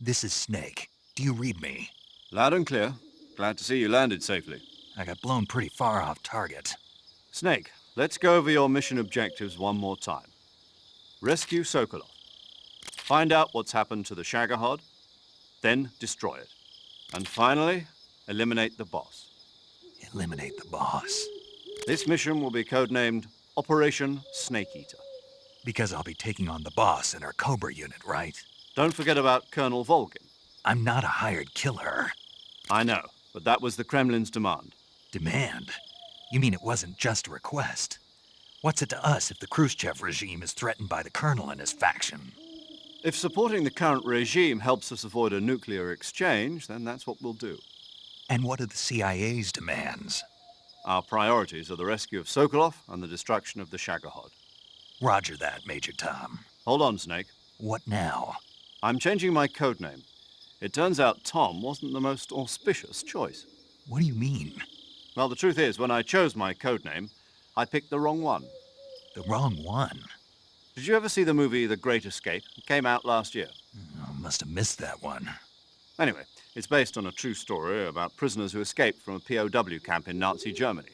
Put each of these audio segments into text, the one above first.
This is Snake. Do you read me? Loud and clear. Glad to see you landed safely. I got blown pretty far off target. Snake, let's go over your mission objectives one more time. Rescue Sokolov. Find out what's happened to the Shagohod, then destroy it. And finally, eliminate the boss. Eliminate the boss. This mission will be codenamed Operation Snake Eater. Because I'll be taking on the boss in our Cobra unit, right? Don't forget about Colonel Volgin. I'm not a hired killer. I know, but that was the Kremlin's demand. Demand? You mean it wasn't just a request? What's it to us if the Khrushchev regime is threatened by the Colonel and his faction? If supporting the current regime helps us avoid a nuclear exchange, then that's what we'll do. And what are the CIA's demands? Our priorities are the rescue of Sokolov and the destruction of the Shagohod. Roger that, Major Tom. Hold on, Snake. What now? I'm changing my codename. It turns out Tom wasn't the most auspicious choice. What do you mean? Well, the truth is, when I chose my codename, I picked the wrong one. The wrong one? Did you ever see the movie The Great Escape? It came out last year. Oh, must have missed that one. Anyway, it's based on a true story about prisoners who escaped from a POW camp in Nazi Germany.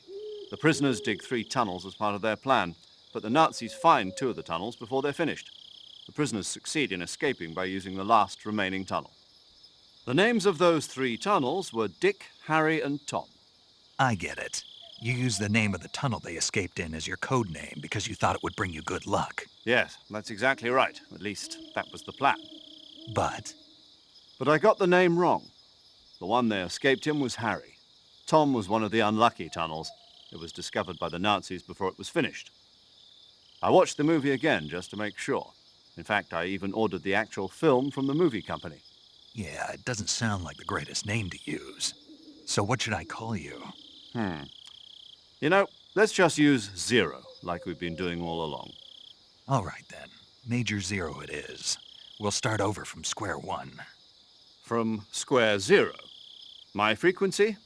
The prisoners dig 3 tunnels as part of their plan, but the Nazis find 2 of the tunnels before they're finished. The prisoners succeed in escaping by using the last remaining tunnel. The names of those 3 tunnels were Dick, Harry, and Tom. I get it. You used the name of the tunnel they escaped in as your code name because you thought it would bring you good luck. Yes, that's exactly right. At least, that was the plan. But But I got the name wrong. The one they escaped in was Harry. Tom was one of the unlucky tunnels. It was discovered by the Nazis before it was finished. I watched the movie again just to make sure. In fact, I even ordered the actual film from the movie company. yeah, it doesn't sound like the greatest name to use. So what should I call you? You know, let's just use Zero, like we've been doing all along. All right then. Major Zero it is. We'll start over from square one. From square zero. My frequency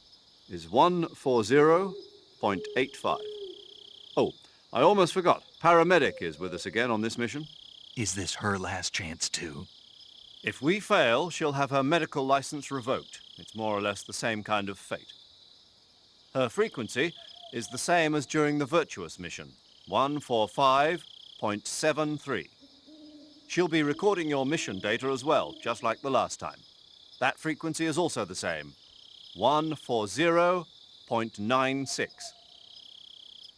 is 140.85. Oh, I almost forgot. Paramedic is with us again on this mission. Is this her last chance too? If we fail, she'll have her medical license revoked. It's more or less the same kind of fate. Her frequency is the same as during the Virtuous mission, 145.73. She'll be recording your mission data as well, just like the last time. That frequency is also the same, 140.96.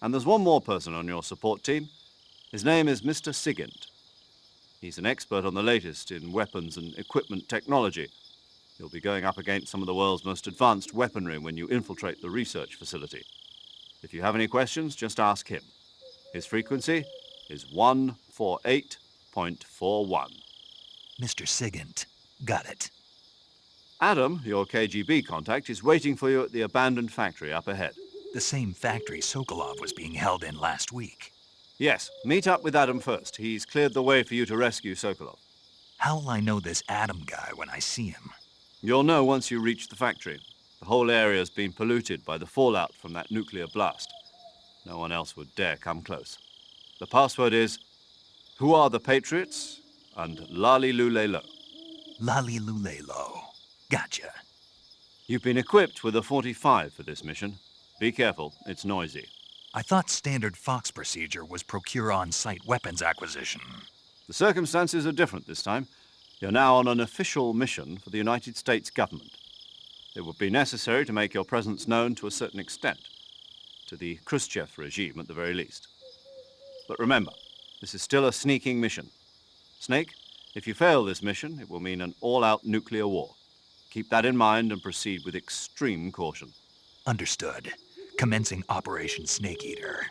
And there's one more person on your support team. His name is Mr. Sigint. He's an expert on the latest in weapons and equipment technology. You'll be going up against some of the world's most advanced weaponry when you infiltrate the research facility. If you have any questions, just ask him. His frequency is 148.41. Mr. Sigint. Got it. Adam, your KGB contact, is waiting for you at the abandoned factory up ahead. The same factory Sokolov was being held in last week. Yes, meet up with Adam first. He's cleared the way for you to rescue Sokolov. How will I know this Adam guy when I see him? You'll know once you reach the factory. The whole area's been polluted by the fallout from that nuclear blast. No one else would dare come close. The password is, "Who are the Patriots?" and Lali Lule Lo. Lali Lulelo. Gotcha. You've been equipped with a 45 for this mission. Be careful, it's noisy. I thought standard Fox procedure was procure on-site weapons acquisition. The circumstances are different this time. You're now on an official mission for the United States government. It would be necessary to make your presence known to a certain extent, to the Khrushchev regime at the very least. But remember, this is still a sneaking mission. Snake, if you fail this mission, it will mean an all-out nuclear war. Keep that in mind and proceed with extreme caution. Understood. Commencing Operation Snake Eater.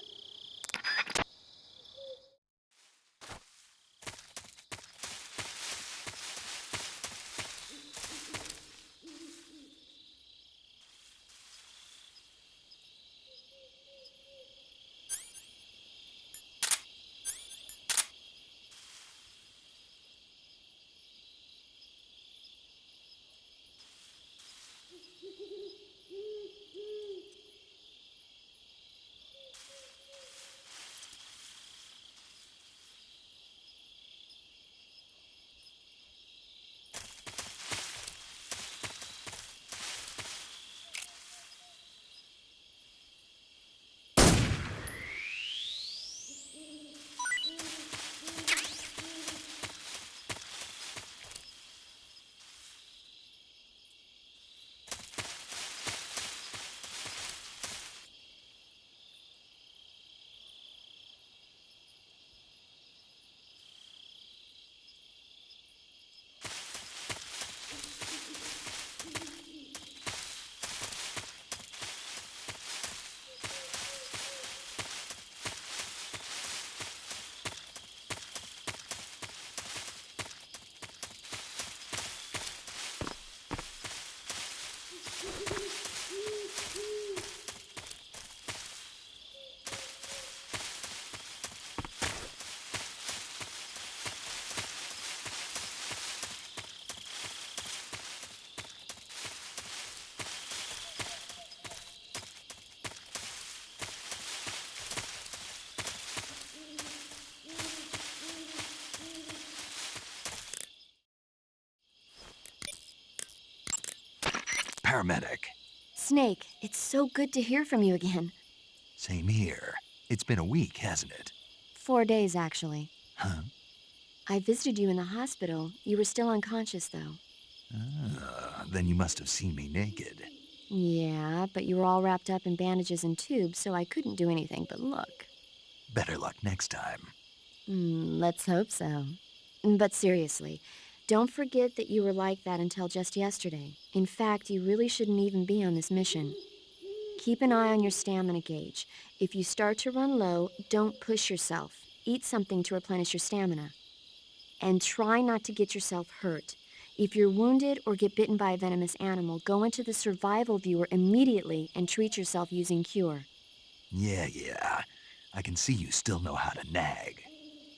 paramedic. Snake, it's so good to hear from you again. Same here. It's been a week, hasn't it? 4 days, actually. Huh? I visited you in the hospital. You were still unconscious, though. Then you must have seen me naked. Yeah, but you were all wrapped up in bandages and tubes, so I couldn't do anything but look. Better luck next time. Let's hope so. But seriously, don't forget that you were like that until just yesterday. In fact, you really shouldn't even be on this mission. Keep an eye on your stamina gauge. If you start to run low, don't push yourself. Eat something to replenish your stamina. And try not to get yourself hurt. If you're wounded or get bitten by a venomous animal, go into the survival viewer immediately and treat yourself using Cure. Yeah. I can see you still know how to nag.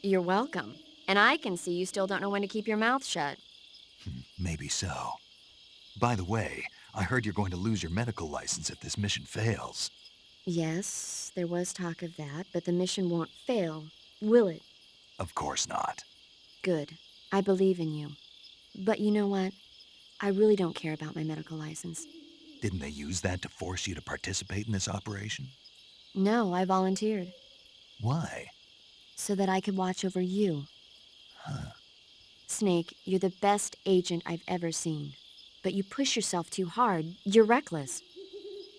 You're welcome. And I can see you still don't know when to keep your mouth shut. Maybe so. By the way, I heard you're going to lose your medical license if this mission fails. Yes, there was talk of that, but the mission won't fail, will it? Of course not. Good. I believe in you. But you know what? I really don't care about my medical license. Didn't they use that to force you to participate in this operation? No, I volunteered. Why? So that I could watch over you. Huh. Snake, you're the best agent I've ever seen. But you push yourself too hard. You're reckless.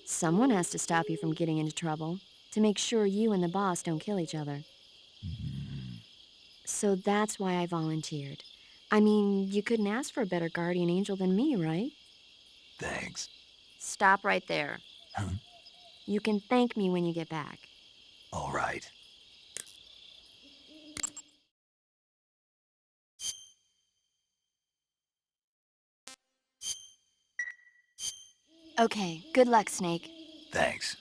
Someone has to stop you from getting into trouble, to make sure you and the boss don't kill each other. So that's why I volunteered. I mean, you couldn't ask for a better guardian angel than me, right? Thanks. Stop right there. Huh? You can thank me when you get back. All right. Okay, good luck, Snake. Thanks.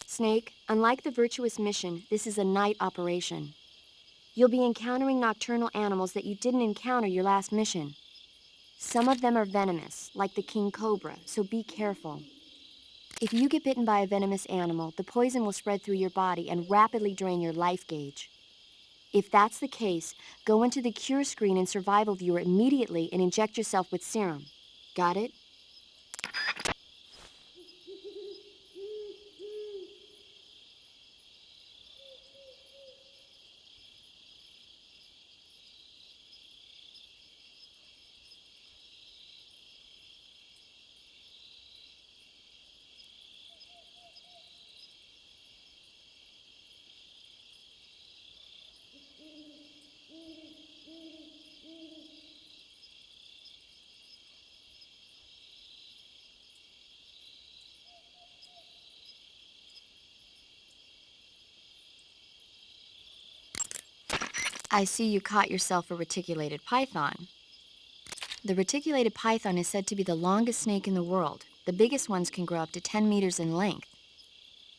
Snake, unlike the Virtuous mission, this is a night operation. You'll be encountering nocturnal animals that you didn't encounter your last mission. Some of them are venomous, like the king cobra, so be careful. If you get bitten by a venomous animal, the poison will spread through your body and rapidly drain your life gauge. If that's the case, go into the cure screen and survival viewer immediately and inject yourself with serum. Got it? I see you caught yourself a reticulated python. The reticulated python is said to be the longest snake in the world. The biggest ones can grow up to 10 meters in length.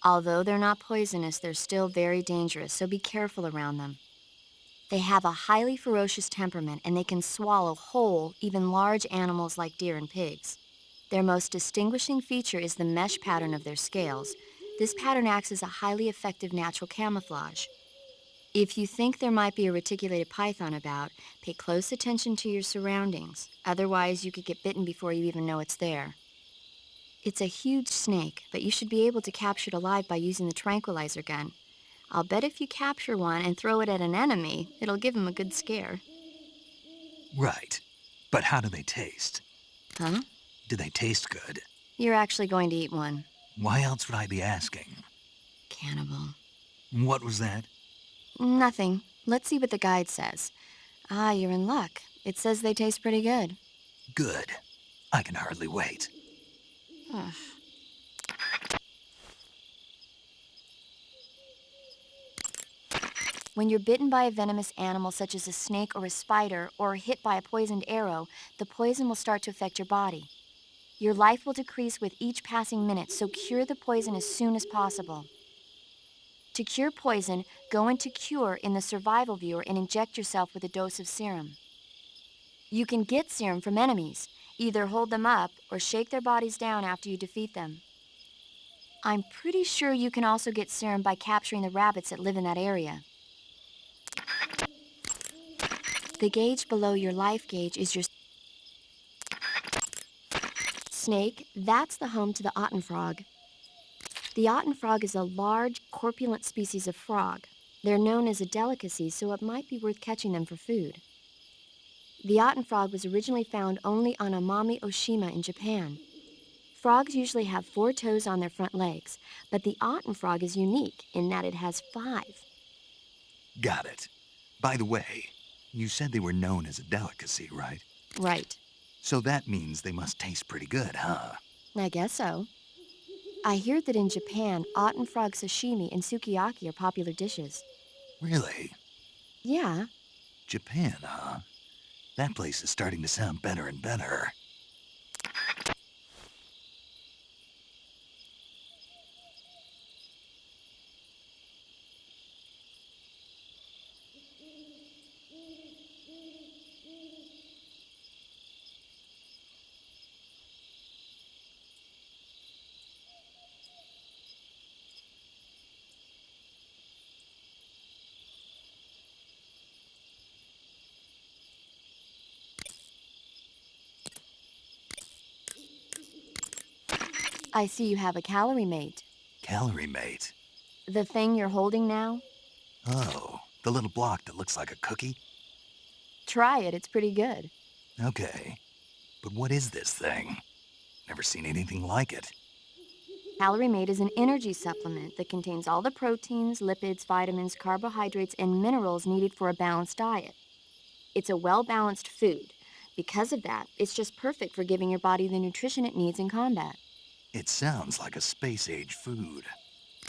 Although they're not poisonous, they're still very dangerous, so be careful around them. They have a highly ferocious temperament, and they can swallow whole, even large animals like deer and pigs. Their most distinguishing feature is the mesh pattern of their scales. This pattern acts as a highly effective natural camouflage. If you think there might be a reticulated python about, pay close attention to your surroundings. Otherwise, you could get bitten before you even know it's there. It's a huge snake, but you should be able to capture it alive by using the tranquilizer gun. I'll bet if you capture one and throw it at an enemy, it'll give him a good scare. Right. But how do they taste? Huh? Do they taste good? You're actually going to eat one. Why else would I be asking? Cannibal. What was that? Nothing. Let's see what the guide says. Ah, you're in luck. It says they taste pretty good. Good. I can hardly wait. Ugh. When you're bitten by a venomous animal such as a snake or a spider, or hit by a poisoned arrow, the poison will start to affect your body. Your life will decrease with each passing minute, so cure the poison as soon as possible. To cure poison, go into Cure in the survival viewer and inject yourself with a dose of serum. You can get serum from enemies. Either hold them up or shake their bodies down after you defeat them. I'm pretty sure you can also get serum by capturing the rabbits that live in that area. The gauge below your life gauge is your snake. That's the home to the Otten frog. The Otten frog is a large, corpulent species of frog. They're known as a delicacy, so it might be worth catching them for food. The Otten frog was originally found only on Amami Oshima in Japan. Frogs usually have 4 toes on their front legs, but the Otten frog is unique in that it has 5. Got it. By the way, you said they were known as a delicacy, right? Right. So that means they must taste pretty good, huh? I guess so. I hear that in Japan, Otten frog sashimi and sukiyaki are popular dishes. Really? Yeah. Japan, huh? That place is starting to sound better and better. I see you have a calorie mate. Calorie mate. The thing you're holding now? Oh, the little block that looks like a cookie? Try it, it's pretty good. Okay. But what is this thing? Never seen anything like it. Calorie Mate is an energy supplement that contains all the proteins, lipids, vitamins, carbohydrates, and minerals needed for a balanced diet. It's a well-balanced food. Because of that, it's just perfect for giving your body the nutrition it needs in combat. It sounds like a space-age food.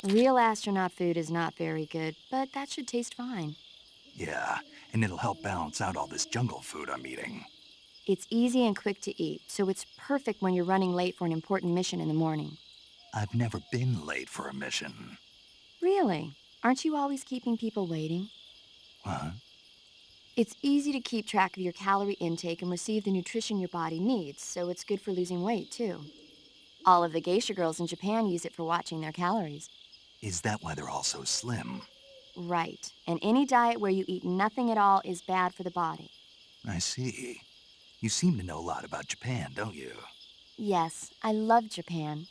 Real astronaut food is not very good, but that should taste fine. Yeah, and it'll help balance out all this jungle food I'm eating. It's easy and quick to eat, so it's perfect when you're running late for an important mission in the morning. I've never been late for a mission. Really? Aren't you always keeping people waiting? What? It's easy to keep track of your calorie intake and receive the nutrition your body needs, so it's good for losing weight, too. All of the geisha girls in Japan use it for watching their calories. Is that why they're all so slim? Right. And any diet where you eat nothing at all is bad for the body. I see. You seem to know a lot about Japan, don't you? Yes, I love Japan.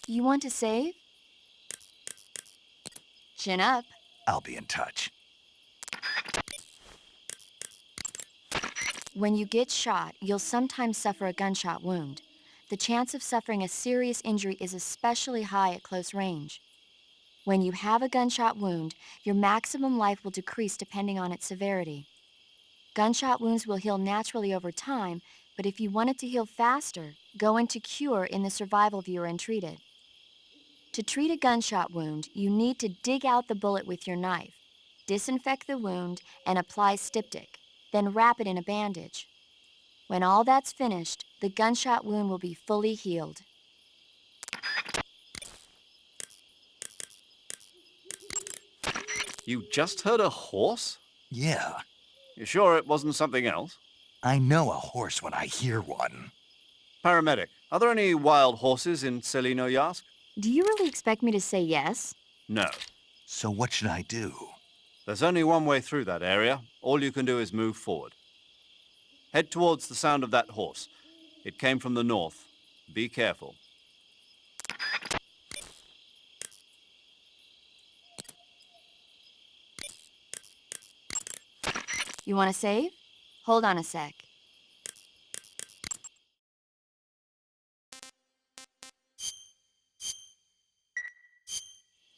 You want to save? Chin up. I'll be in touch. When you get shot, you'll sometimes suffer a gunshot wound. The chance of suffering a serious injury is especially high at close range. When you have a gunshot wound, your maximum life will decrease depending on its severity. Gunshot wounds will heal naturally over time, but if you want it to heal faster, go into cure in the survival viewer and treat it. To treat a gunshot wound, you need to dig out the bullet with your knife, disinfect the wound, and apply styptic, then wrap it in a bandage. When all that's finished, the gunshot wound will be fully healed. You just heard a horse? Yeah, You sure it wasn't something else? I know a horse when I hear one. Paramedic, are there any wild horses in Selino Yask? Do you really expect me to say yes? No. So what should I do? There's only one way through that area. All you can do is move forward. Head towards the sound of that horse. It came from the north. Be careful. You want to save? Hold on a sec.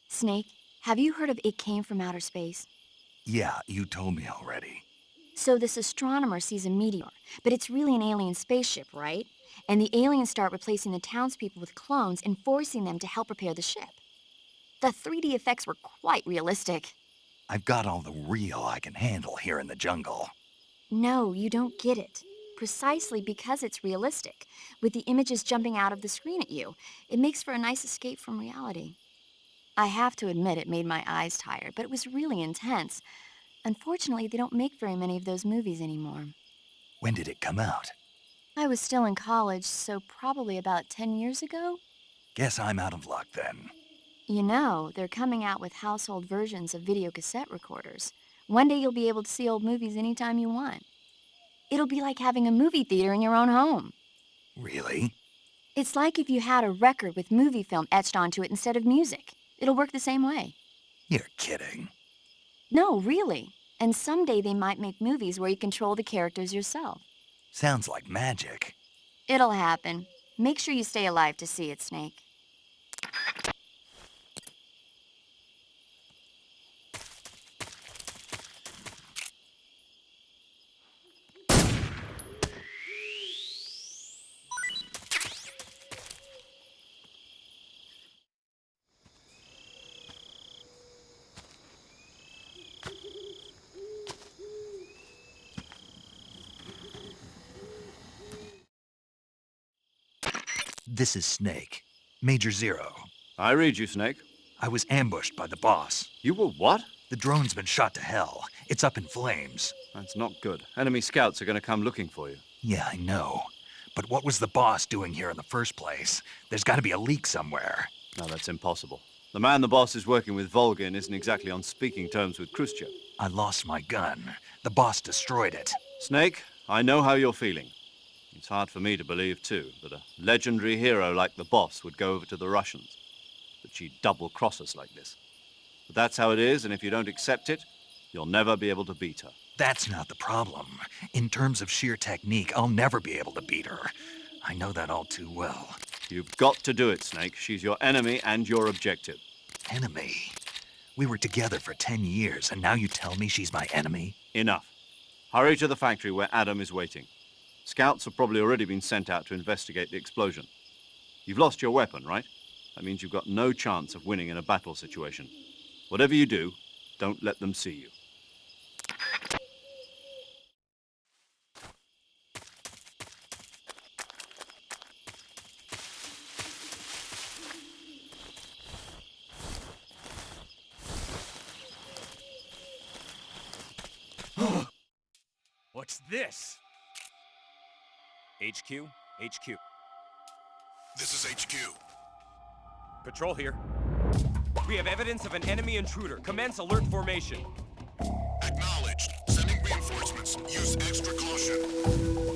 Snake, have you heard of It Came from Outer Space? Yeah, you told me already. So this astronomer sees a meteor, but it's really an alien spaceship, right? And the aliens start replacing the townspeople with clones and forcing them to help repair the ship. The 3D effects were quite realistic. I've got all the real I can handle here in the jungle. No, you don't get it. Precisely because it's realistic, with the images jumping out of the screen at you, it makes for a nice escape from reality. I have to admit it made my eyes tired, but it was really intense. Unfortunately, they don't make very many of those movies anymore. When did it come out? I was still in college, so probably about 10 years ago. Guess I'm out of luck then. You know, they're coming out with household versions of video cassette recorders. One day you'll be able to see old movies anytime you want. It'll be like having a movie theater in your own home. Really? It's like if you had a record with movie film etched onto it instead of music. It'll work the same way. You're kidding. No, really. And someday they might make movies where you control the characters yourself. Sounds like magic. It'll happen. Make sure you stay alive to see it, Snake. This is Snake. Major Zero. I read you, Snake. I was ambushed by the boss. You were what? The drone's been shot to hell. It's up in flames. That's not good. Enemy scouts are going to come looking for you. Yeah, I know. But what was the boss doing here in the first place? There's got to be a leak somewhere. No, that's impossible. The man the boss is working with, Volgin, isn't exactly on speaking terms with Khrushchev. I lost my gun. The boss destroyed it. Snake, I know how you're feeling. It's hard for me to believe, too, that a legendary hero like the boss would go over to the Russians. That she'd double-cross us like this. But that's how it is, and if you don't accept it, you'll never be able to beat her. That's not the problem. In terms of sheer technique, I'll never be able to beat her. I know that all too well. You've got to do it, Snake. She's your enemy and your objective. Enemy? We were together for 10 years, and now you tell me she's my enemy? Enough. Hurry to the factory where Adam is waiting. Scouts have probably already been sent out to investigate the explosion. You've lost your weapon, right? That means you've got no chance of winning in a battle situation. Whatever you do, don't let them see you. What's this? HQ? HQ. This is HQ. Patrol here. We have evidence of an enemy intruder. Commence alert formation. Acknowledged. Sending reinforcements. Use extra caution.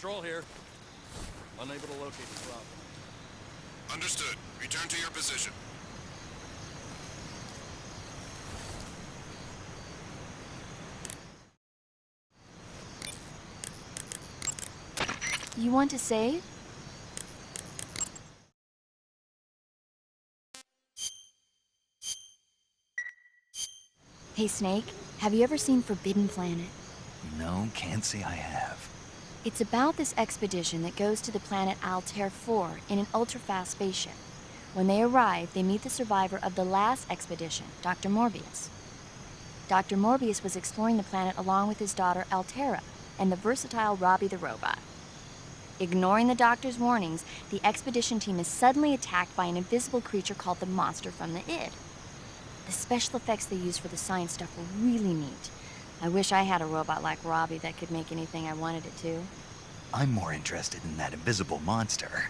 Patrol here. Unable to locate the problem. Understood. Return to your position. You want to save? Hey, Snake, have you ever seen Forbidden Planet? No, can't say I have. It's about this expedition that goes to the planet Altair 4 in an ultra-fast spaceship. When they arrive, they meet the survivor of the last expedition, Dr. Morbius. Dr. Morbius was exploring the planet along with his daughter Altera and the versatile Robbie the robot. Ignoring the doctor's warnings, the expedition team is suddenly attacked by an invisible creature called the Monster from the Id. The special effects they used for the science stuff were really neat. I wish I had a robot like Robbie that could make anything I wanted it to. I'm more interested in that invisible monster.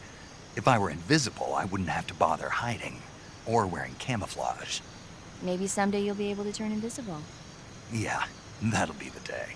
If I were invisible, I wouldn't have to bother hiding or wearing camouflage. Maybe someday you'll be able to turn invisible. Yeah, that'll be the day.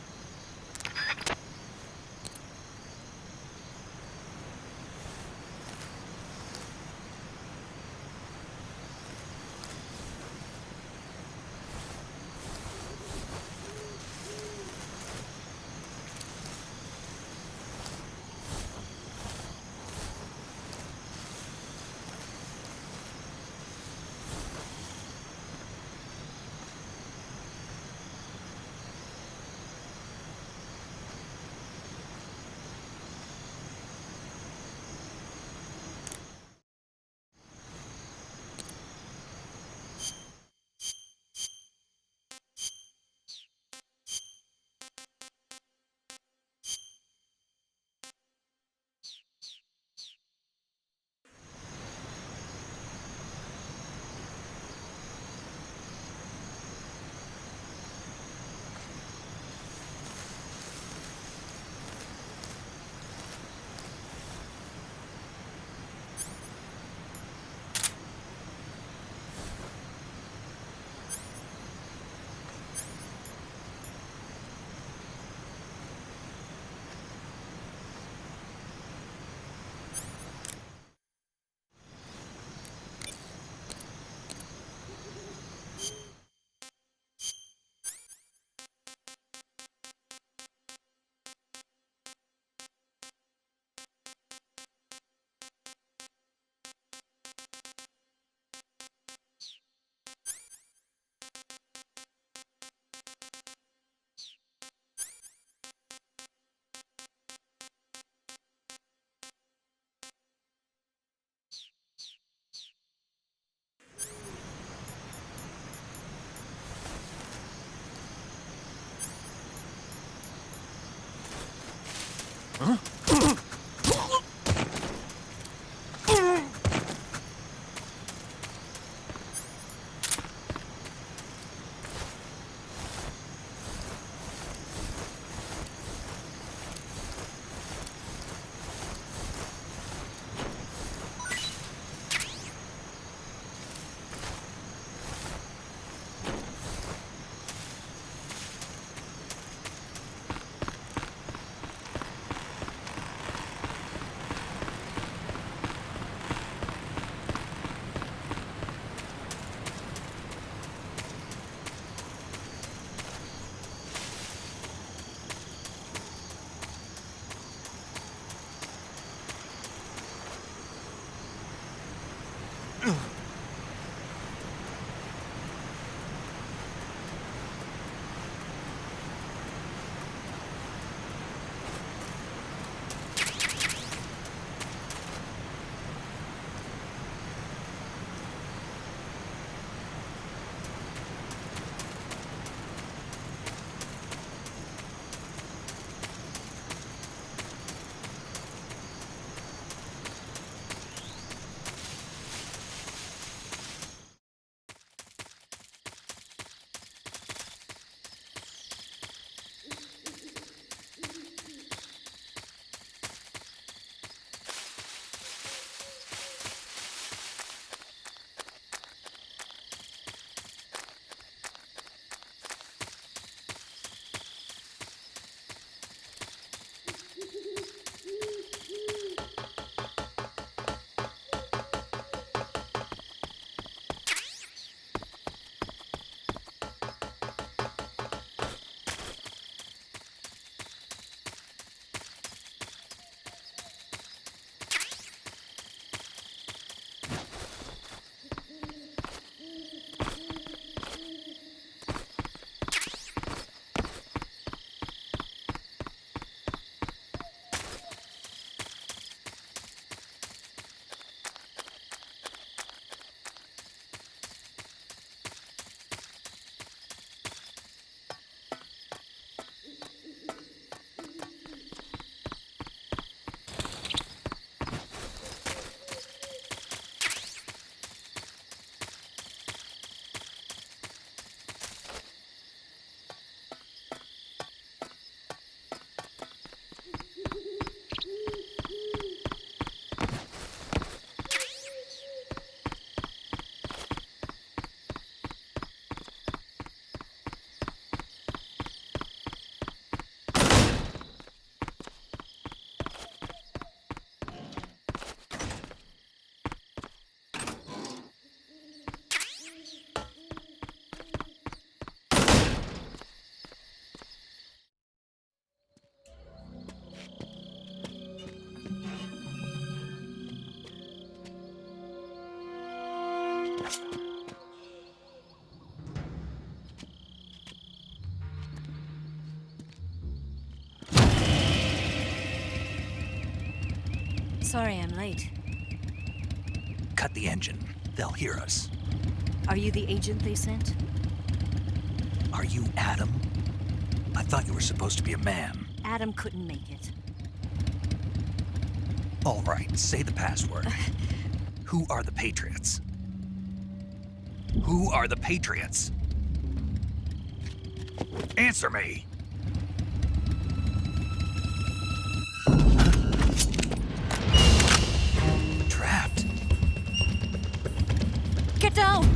Sorry I'm late. Cut the engine. They'll hear us. Are you the agent they sent? Are you Adam? I thought you were supposed to be a man. Adam couldn't make it. All right, say the password. Who are the Patriots? Who are the Patriots? Answer me! Trapped. Get down!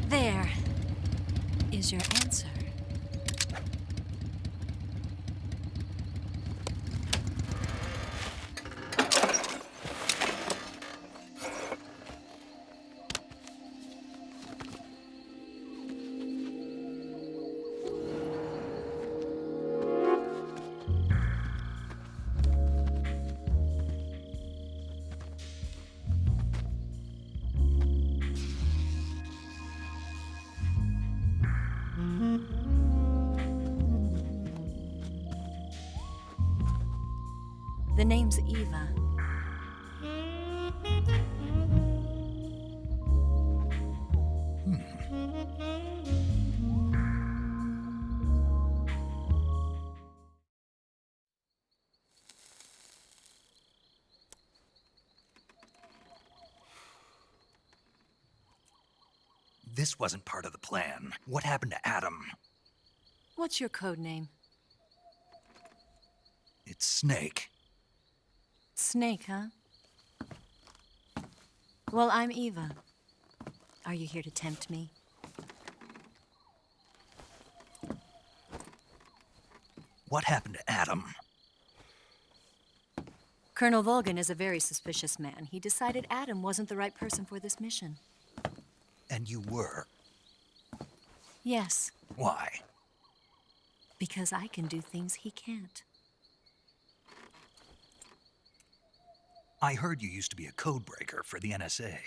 There is your answer. The name's Eva. This wasn't part of the plan. What happened to Adam? What's your code name? It's Snake. Snake, huh? Well, I'm Eva. Are you here to tempt me? What happened to Adam? Colonel Volgan is a very suspicious man. He decided Adam wasn't the right person for this mission. And you were. Yes, Why? because I can do things he can't. I heard you used to be a codebreaker for the NSA.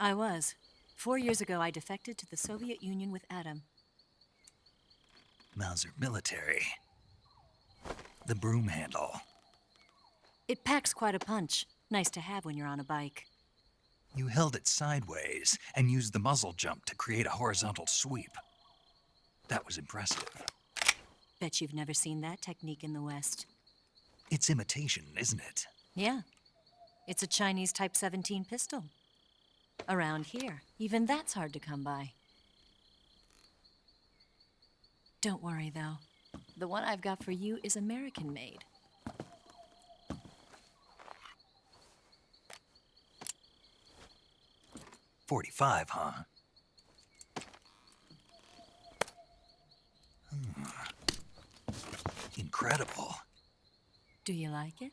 I was. 4 years ago, I defected to the Soviet Union with Adam. Mauser military. The broom handle. It packs quite a punch. Nice to have when you're on a bike. You held it sideways and used the muzzle jump to create a horizontal sweep. That was impressive. Bet you've never seen that technique in the West. It's imitation, isn't it? Yeah. It's a Chinese Type 17 pistol. Around here, even that's hard to come by. Don't worry, though. The one I've got for you is American-made. .45, huh? Incredible. Do you like it?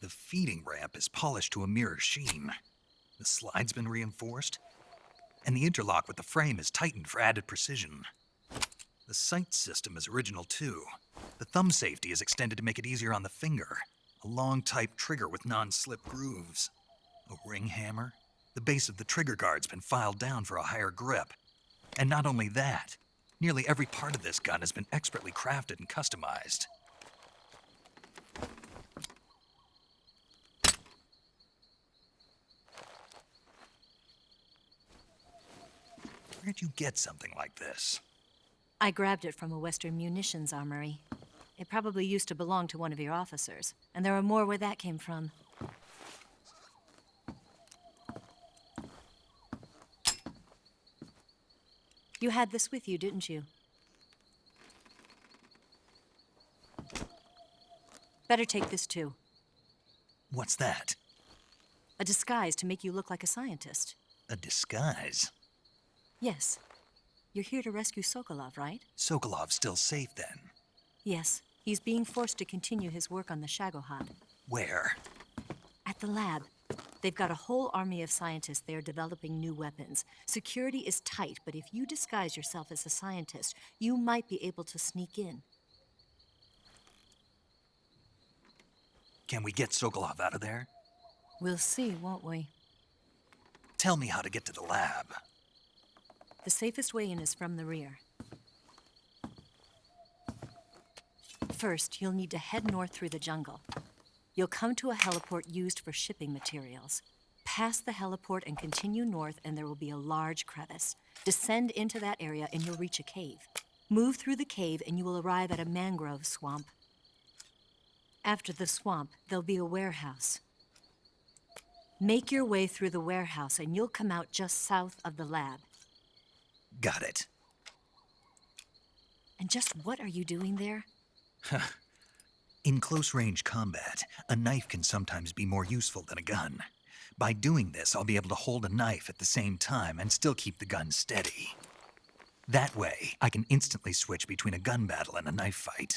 The feeding ramp is polished to a mirror sheen. The slide's been reinforced, and the interlock with the frame is tightened for added precision. The sight system is original too. The thumb safety is extended to make it easier on the finger. A long type trigger with non-slip grooves. A ring hammer. The base of the trigger guard's been filed down for a higher grip. And not only that, nearly every part of this gun has been expertly crafted and customized. Where'd you get something like this? I grabbed it from a Western munitions armory. It probably used to belong to one of your officers, and there are more where that came from. You had this with you, didn't you? Better take this too. What's that? A disguise to make you look like a scientist. A disguise? Yes. You're here to rescue Sokolov, right? Sokolov's still safe then. Yes. He's being forced to continue his work on the Shagohod. Where? At the lab. They've got a whole army of scientists there developing new weapons. Security is tight, but if you disguise yourself as a scientist, you might be able to sneak in. Can we get Sokolov out of there? We'll see, won't we? Tell me how to get to the lab. The safest way in is from the rear. First, you'll need to head north through the jungle. You'll come to a heliport used for shipping materials. Pass the heliport and continue north, and there will be a large crevice. Descend into that area, and you'll reach a cave. Move through the cave, and you will arrive at a mangrove swamp. After the swamp, there'll be a warehouse. Make your way through the warehouse, and you'll come out just south of the lab. Got it. And just what are you doing there? In close-range combat, a knife can sometimes be more useful than a gun. By doing this, I'll be able to hold a knife at the same time and still keep the gun steady. That way, I can instantly switch between a gun battle and a knife fight.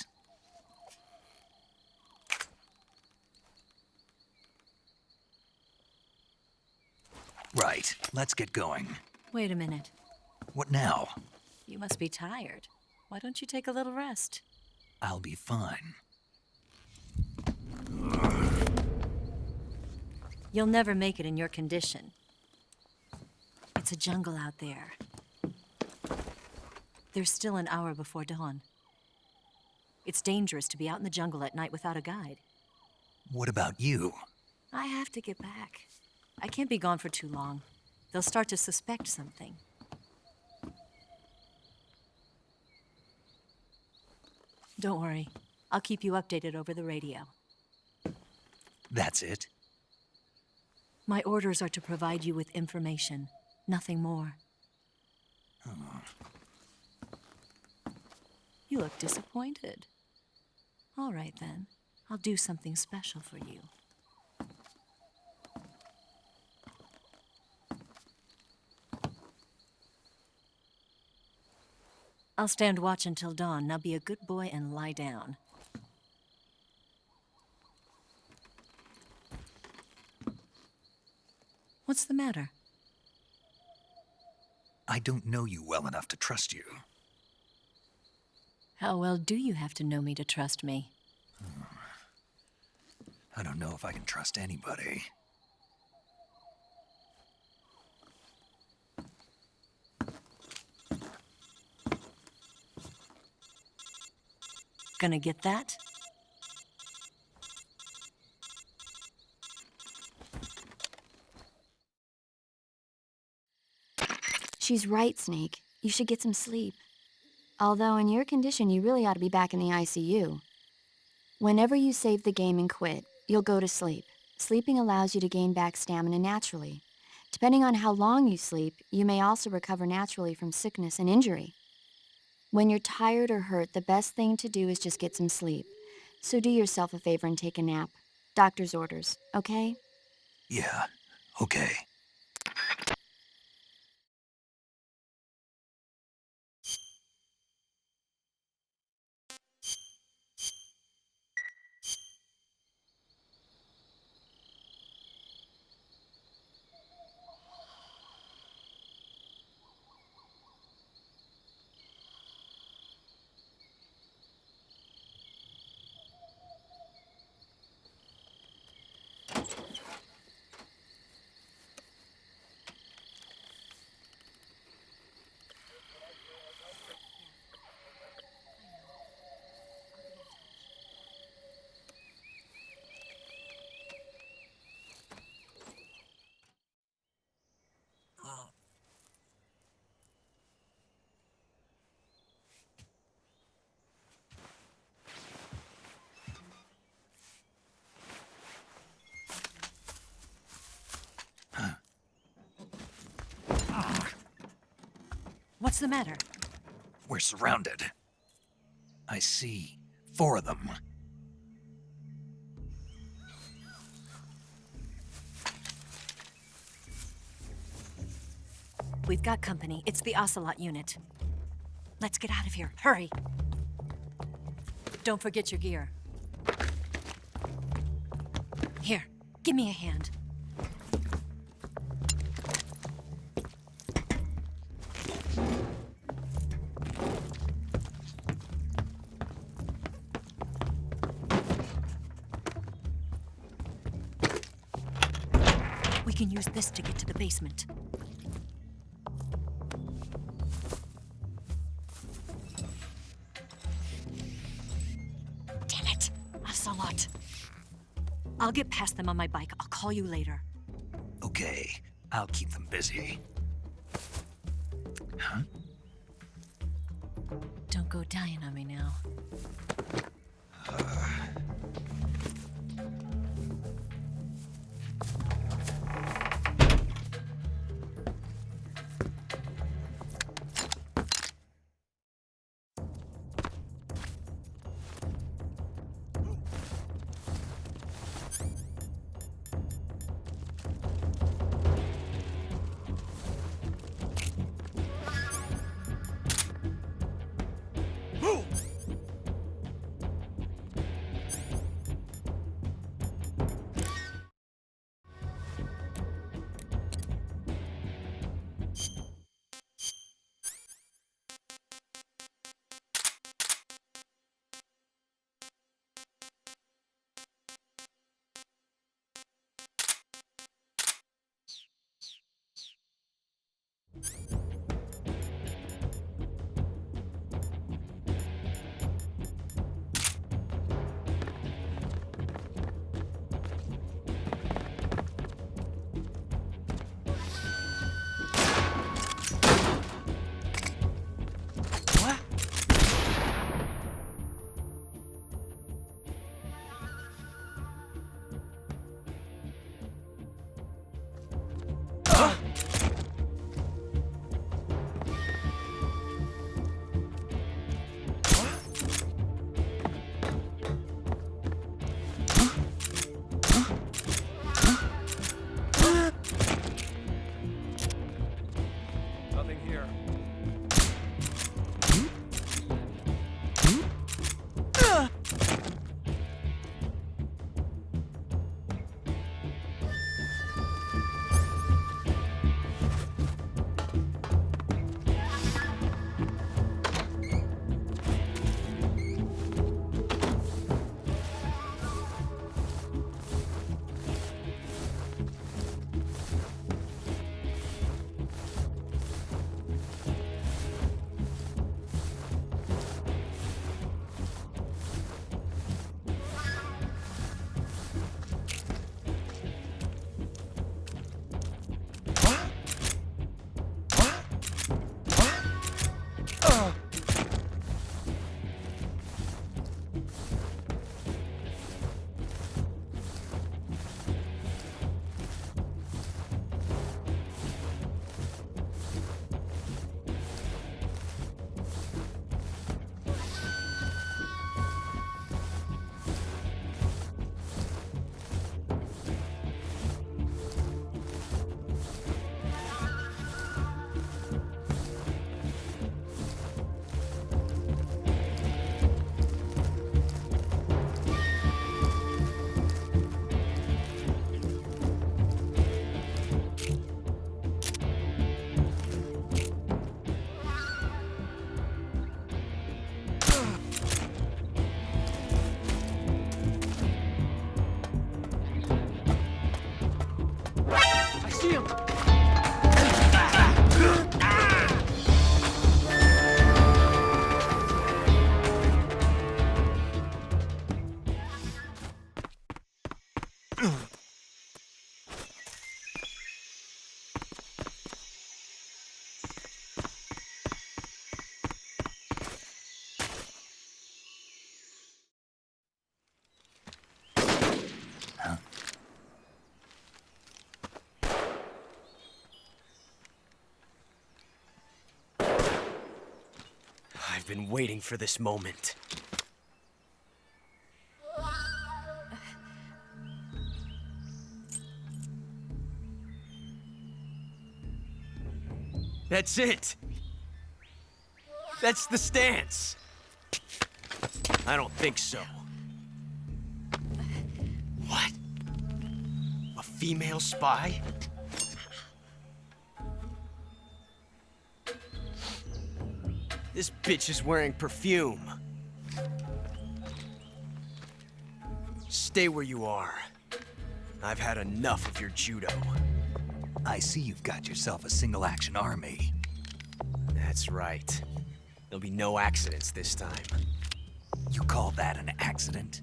Right, let's get going. Wait a minute. What now? You must be tired. Why don't you take a little rest? I'll be fine. You'll never make it in your condition. It's a jungle out there. There's still an hour before dawn. It's dangerous to be out in the jungle at night without a guide. What about you? I have to get back. I can't be gone for too long. They'll start to suspect something. Don't worry. I'll keep you updated over the radio. That's it? My orders are to provide you with information, nothing more. You look disappointed. All right, then. I'll do something special for you. I'll stand watch until dawn. Now be a good boy and lie down. What's the matter? I don't know you well enough to trust you. How well do you have to know me to trust me? I don't know if I can trust anybody. Gonna get that? She's right, Snake. You should get some sleep. Although in your condition, you really ought to be back in the ICU. Whenever you save the game and quit, you'll go to sleep. Sleeping allows you to gain back stamina naturally. Depending on how long you sleep, you may also recover naturally from sickness and injury. When you're tired or hurt, the best thing to do is just get some sleep. So do yourself a favor and take a nap. Doctor's orders, okay? Yeah, okay. What's the matter? We're surrounded. I see 4 of them. we've got company. It's the Ocelot unit. Let's get out of here. Hurry! Don't forget your gear. Here, give me a hand. We can use this to get to the basement. Damn it! Ocelot. I'll get past them on my bike. I'll call you later. Okay, I'll keep them busy. Huh? Don't go dying on me now. Nothing here. I've been waiting for this moment. That's it. That's the stance. I don't think so. What? A female spy? This bitch is wearing perfume. Stay where you are. I've had enough of your judo. I see you've got yourself a single-action army. That's right. There'll be no accidents this time. You call that an accident?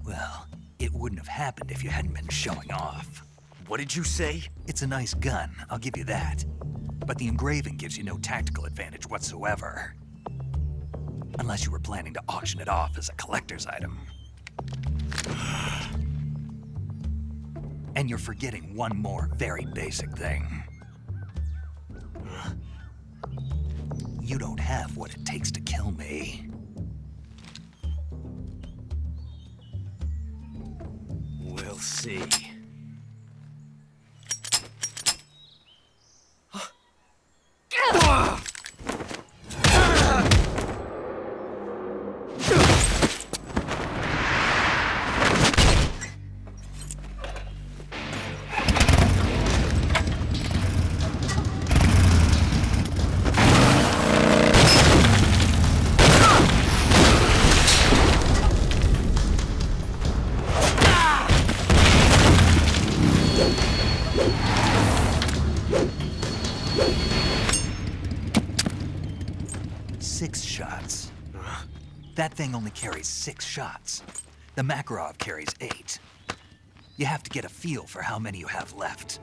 Well, it wouldn't have happened if you hadn't been showing off. What did you say? It's a nice gun, I'll give you that. But the engraving gives you no tactical advantage whatsoever. Unless you were planning to auction it off as a collector's item. And you're forgetting one more very basic thing. You don't have what it takes to kill me. We'll see. That thing only carries 6 shots. The Makarov carries 8. You have to get a feel for how many you have left.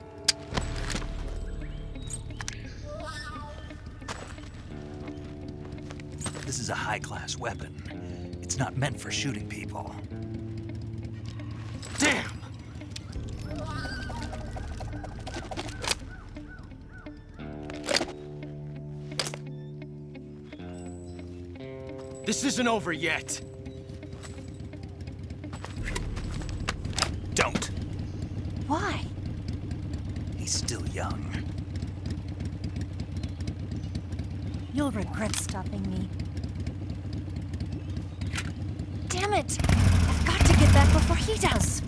This is a high-class weapon. It's not meant for shooting people. Damn! This isn't over yet. Don't. Why? He's still young. You'll regret stopping me. Damn it! I've got to get back before he does.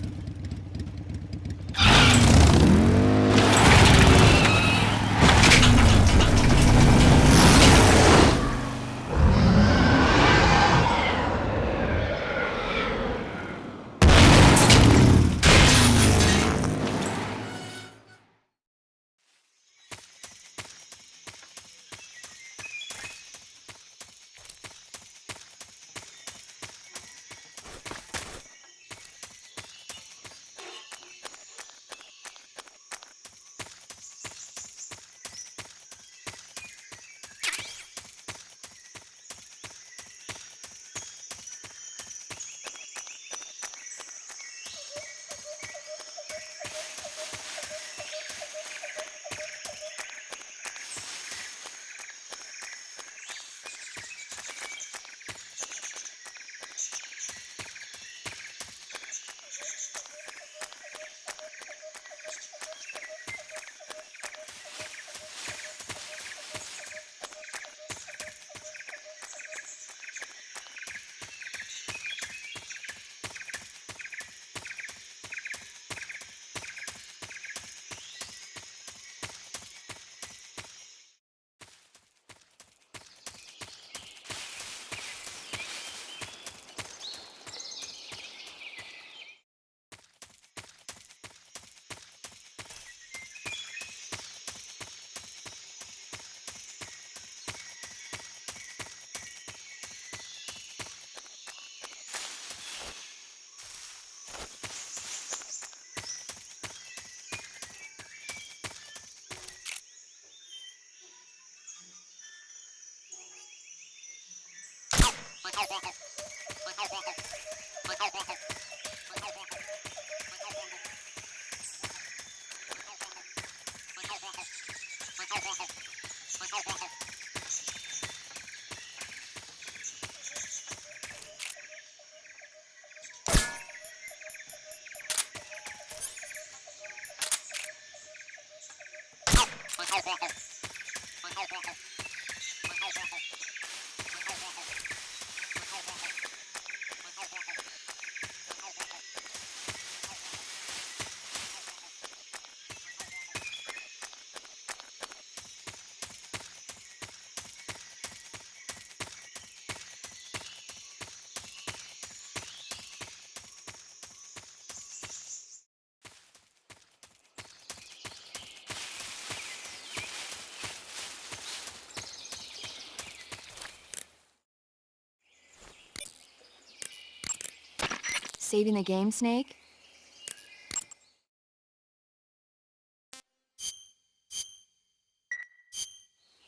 Saving the game, Snake?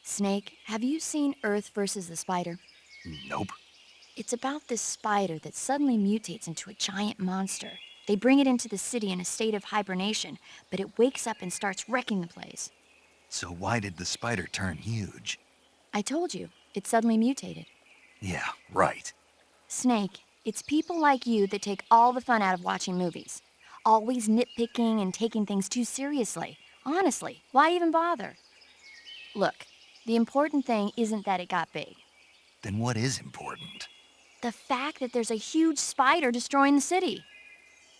Snake, have you seen Earth versus the Spider? Nope. It's about this spider that suddenly mutates into a giant monster. They bring it into the city in a state of hibernation, but it wakes up and starts wrecking the place. So why did the spider turn huge? I told you, it suddenly mutated. Yeah, right. Snake, it's people like you that take all the fun out of watching movies. Always nitpicking and taking things too seriously. Honestly, why even bother? Look, the important thing isn't that it got big. Then what is important? The fact that there's a huge spider destroying the city.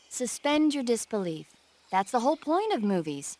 Suspend your disbelief. That's the whole point of movies.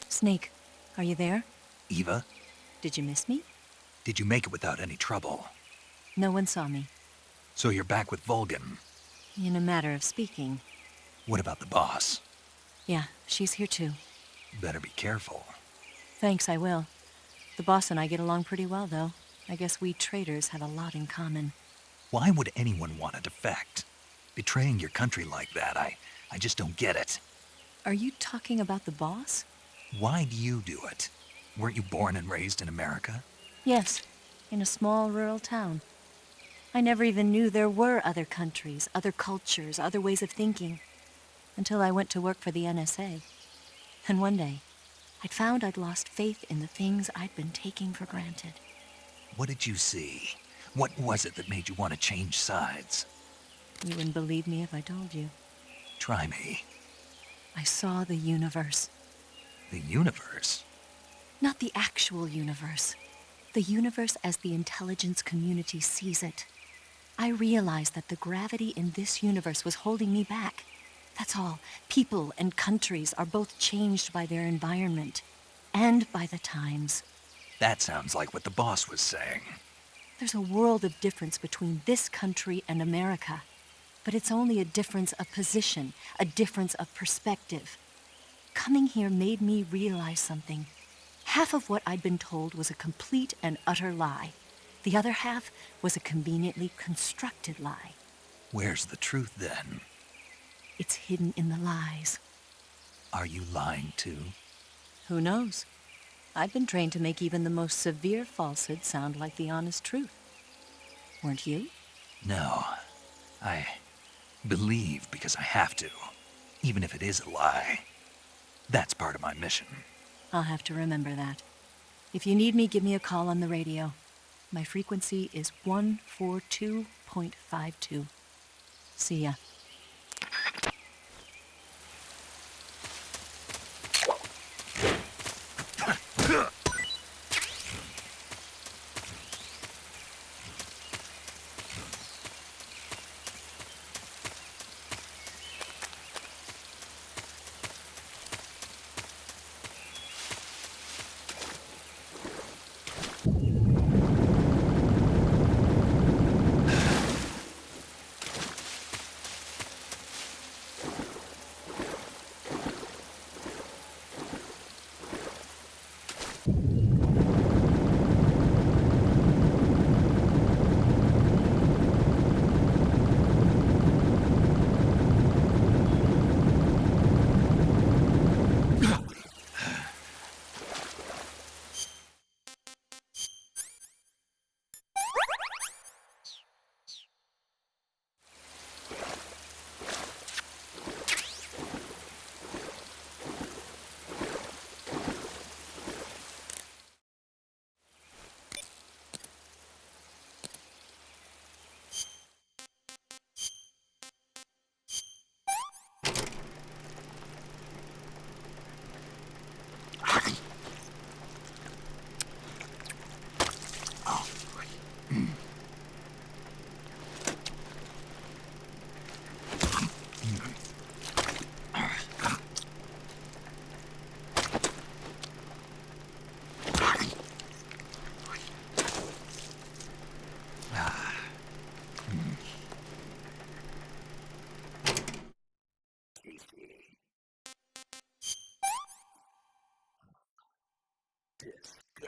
Snake, are you there? Eva, Did you miss me? did you make it without any trouble? No one saw me. So you're back with Vulcan. In a matter of speaking. What about the boss? Yeah, she's here too. Better be careful. Thanks, I will. The boss and I get along pretty well, though. I guess we traitors have a lot in common. Why would anyone want to defect? Betraying your country like that, I just don't get it. Are you talking about the boss? Why do you do it? Weren't you born and raised in America? Yes, in a small rural town. I never even knew there were other countries, other cultures, other ways of thinking, until I went to work for the NSA. And one day, I'd found I'd lost faith in the things I'd been taking for granted. What did you see? What was it that made you want to change sides? You wouldn't believe me if I told you. Try me. I saw the universe. The universe? Not the actual universe. The universe as the intelligence community sees it. I realized that the gravity in this universe was holding me back. That's all. People and countries are both changed by their environment and by the times. That sounds like what the boss was saying. There's a world of difference between this country and America. But it's only a difference of position, a difference of perspective. Coming here made me realize something. Half of what I'd been told was a complete and utter lie. The other half was a conveniently constructed lie. Where's the truth then? It's hidden in the lies. Are you lying too? Who knows? I've been trained to make even the most severe falsehood sound like the honest truth. Weren't you? No. I believe because I have to, even if it is a lie. That's part of my mission. I'll have to remember that. If you need me, give me a call on the radio. My frequency is 142.52. See ya.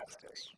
justice.